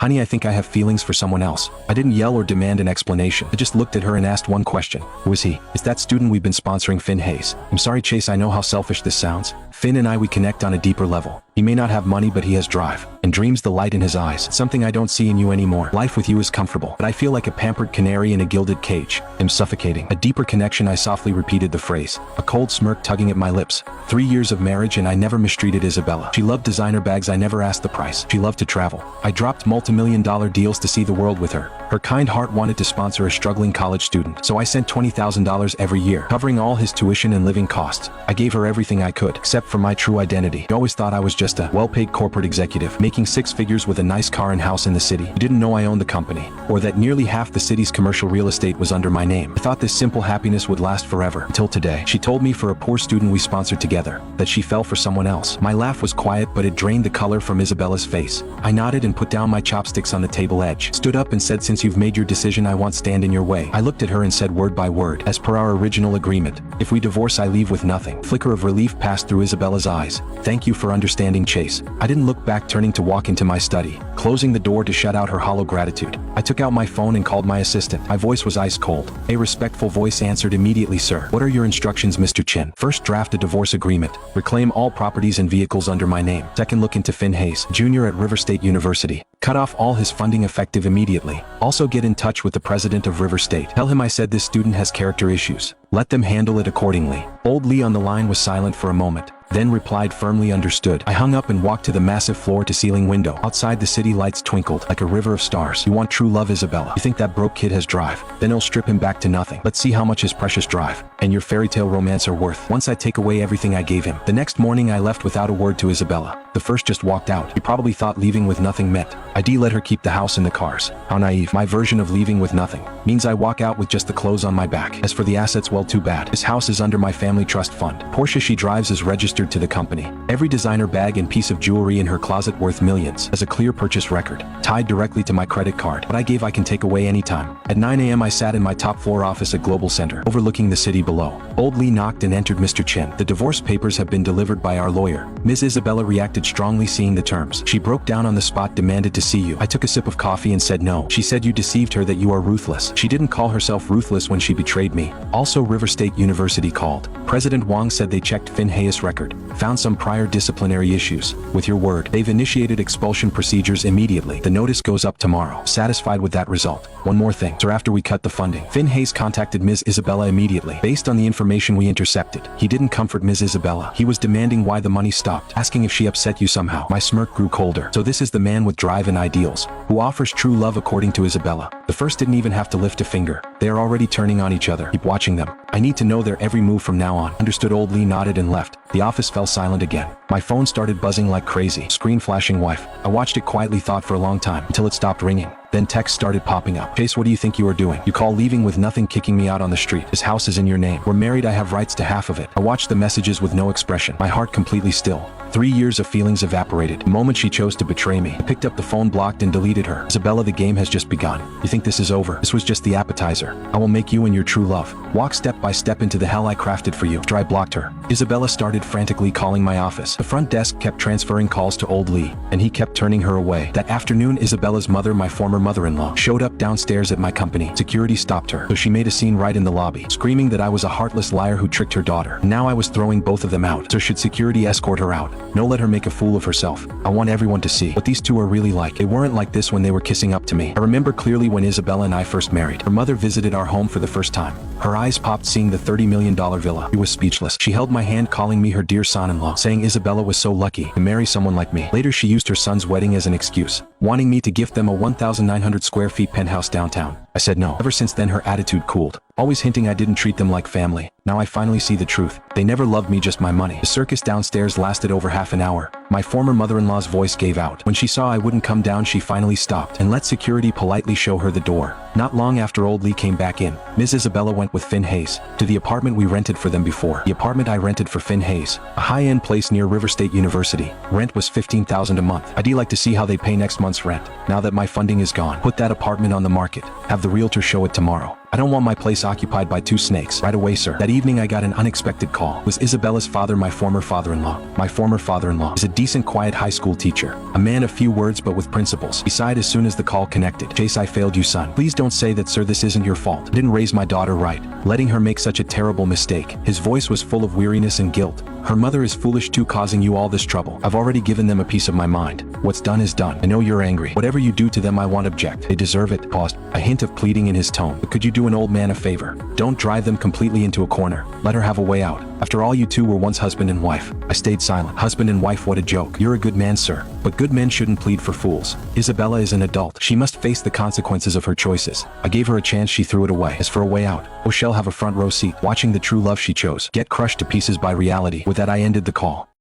"Honey, I think I have feelings for someone else." I didn't yell or demand an explanation. I just looked at her and asked one question. "Who is he?" "It's that student we've been sponsoring, Finn Hayes." "I'm sorry, Chase, I know how selfish this sounds. Finn and we connect on a deeper level. He may not have money, but he has drive and dreams, the light in his eyes. It's something I don't see in you anymore. Life with you is comfortable, but I feel like a pampered canary in a gilded cage. I'm suffocating." A deeper connection, I softly repeated the phrase, a cold smirk tugging at my lips. 3 years of marriage and I never mistreated Isabella. She loved designer bags, I never asked the price. She loved to travel. I dropped multi-million-dollar deals to see the world with her. Her kind heart wanted to sponsor a struggling college student, so I sent $20,000 every year, covering all his tuition and living costs. I gave her everything I could, except for my true identity. He always thought I was just a well-paid corporate executive, making 6 figures with a nice car and house in the city. He didn't know I owned the company, or that nearly half the city's commercial real estate was under my name. I thought this simple happiness would last forever, until today. She told me for a poor student we sponsored together, that she fell for someone else. My laugh was quiet, but it drained the color from Isabella's face. I nodded and put down my chopsticks on the table edge, stood up and said, "Since you've made your decision, I won't stand in your way." I looked at her and said word by word, "As per our original agreement, if we divorce I leave with nothing." Flicker of relief passed through Isabella's eyes. "Thank you for understanding, Chase." I didn't look back, turning to walk into my study, closing the door to shut out her hollow gratitude. I took out my phone and called my assistant. My voice was ice cold. A respectful voice answered immediately, "Sir, what are your instructions, Mr. Chin?" "First, draft a divorce agreement. Reclaim all properties and vehicles under my name. Second, look into Finn Hayes, Jr. at River State University. Cut off all his funding effective immediately. Also get in touch with the president of River State. Tell him I said this student has character issues. Let them handle it accordingly." Old Lee on the line was silent for a moment, then replied firmly, "Understood." I hung up and walked to the massive floor-to-ceiling window. Outside, the city lights twinkled like a river of stars. "You want true love, Isabella? You think that broke kid has drive? Then he'll strip him back to nothing. Let's see how much his precious drive and your fairy tale romance are worth once I take away everything I gave him." The next morning I left without a word to Isabella. The first just walked out. He probably thought leaving with nothing meant I'd let her keep the house and the cars. How naive. My version of leaving with nothing means I walk out with just the clothes on my back. As for the assets, well, too bad. This house is under my family trust fund. Porsche she drives is registered to the company. Every designer bag and piece of jewelry in her closet worth millions has a clear purchase record, tied directly to my credit card. What I gave I can take away anytime. At 9 a.m. I sat in my top floor office at Global Center, overlooking the city below. Old Lee knocked and entered. "Mr. Chen, the divorce papers have been delivered by our lawyer." Ms. Isabella reacted strongly seeing the terms. She broke down on the spot, demanded to see you. I took a sip of coffee and said no. She said you deceived her, that you are ruthless. She didn't call herself ruthless when she betrayed me. Also, River State University called. President Wang said they checked Finn Hayes' record, found some prior disciplinary issues. With your word, they've initiated expulsion procedures immediately. The notice goes up tomorrow. Satisfied with that result? One more thing, sir. After we cut the funding, Finn Hayes contacted Ms. Isabella immediately. Based on the information we intercepted, he didn't comfort Ms. Isabella. He was demanding why the money stopped, asking if she upset you somehow. My smirk grew colder. So this is the man with drive and ideals, who offers true love according to Isabella. The first didn't even have to lift a finger. They are already turning on each other. Keep watching them. I need to know their every move from now on. Understood. Old Lee nodded and left. The office fell silent again. My phone started buzzing like crazy, screen flashing wife. I watched it quietly, thought for a long time, until it stopped ringing. Then texts started popping up. "Chase, what do you think you are doing? You call leaving with nothing, kicking me out on the street. This house is in your name. We're married, I have rights to half of it." I watched the messages with no expression, my heart completely still. 3 years of feelings evaporated. The moment she chose to betray me, I picked up the phone, blocked and deleted her. "Isabella, the game has just begun. You think this is over? This was just the appetizer. I will make you and your true love walk step by step into the hell I crafted for you." After I blocked her, Isabella started frantically calling my office. The front desk kept transferring calls to Old Lee, and he kept turning her away. That afternoon, Isabella's mother, my former mother-in-law, showed up downstairs at my company. Security stopped her, so she made a scene right in the lobby, screaming that I was a heartless liar who tricked her daughter. Now I was throwing both of them out. So should security escort her out? No, let her make a fool of herself. I want everyone to see what these two are really like. They weren't like this when they were kissing up to me. I remember clearly when Isabella and I first married. Her mother visited our home for the first time. Her eyes popped seeing the $30 million villa. She was speechless. She held my hand, calling me her dear son-in-law, saying Isabella was so lucky to marry someone like me. Later she used her son's wedding as an excuse, wanting me to gift them a 1,900 square feet penthouse downtown. I said no. Ever since then her attitude cooled, always hinting I didn't treat them like family. Now I finally see the truth. They never loved me, just my money. The circus downstairs lasted over half an hour. My former mother-in-law's voice gave out. When she saw I wouldn't come down, she finally stopped and let security politely show her the door. Not long after Old Lee came back in, Ms. Isabella went with Finn Hayes to the apartment we rented for them before. The apartment I rented for Finn Hayes, a high-end place near River State University. Rent was $15,000 a month. I'd like to see how they pay next month's rent, now that my funding is gone. Put that apartment on the market. Have the realtor show it tomorrow. I don't want my place occupied by two snakes. Right away, sir. That evening I got an unexpected call. It was Isabella's father, my former father-in-law. My former father-in-law is a decent, quiet high school teacher. A man of few words but with principles. He sighed as soon as the call connected. Chase, I failed you, son. Please don't say that, sir. This isn't your fault. I didn't raise my daughter right, letting her make such a terrible mistake. His voice was full of weariness and guilt. Her mother is foolish too, causing you all this trouble. I've already given them a piece of my mind. What's done is done. I know you're angry. Whatever you do to them, I won't object. They deserve it. Paused, a hint of pleading in his tone. But could you do an old man a favor? Don't drive them completely into a corner. Let her have a way out. After all, you two were once husband and wife. I stayed silent. Husband and wife, what a joke. You're a good man, sir. But good men shouldn't plead for fools. Isabella is an adult. She must face the consequences of her choices. I gave her a chance, she threw it away. As for a way out, oh, she'll have a front row seat, watching the true love she chose get crushed to pieces by reality. With that, I ended the call.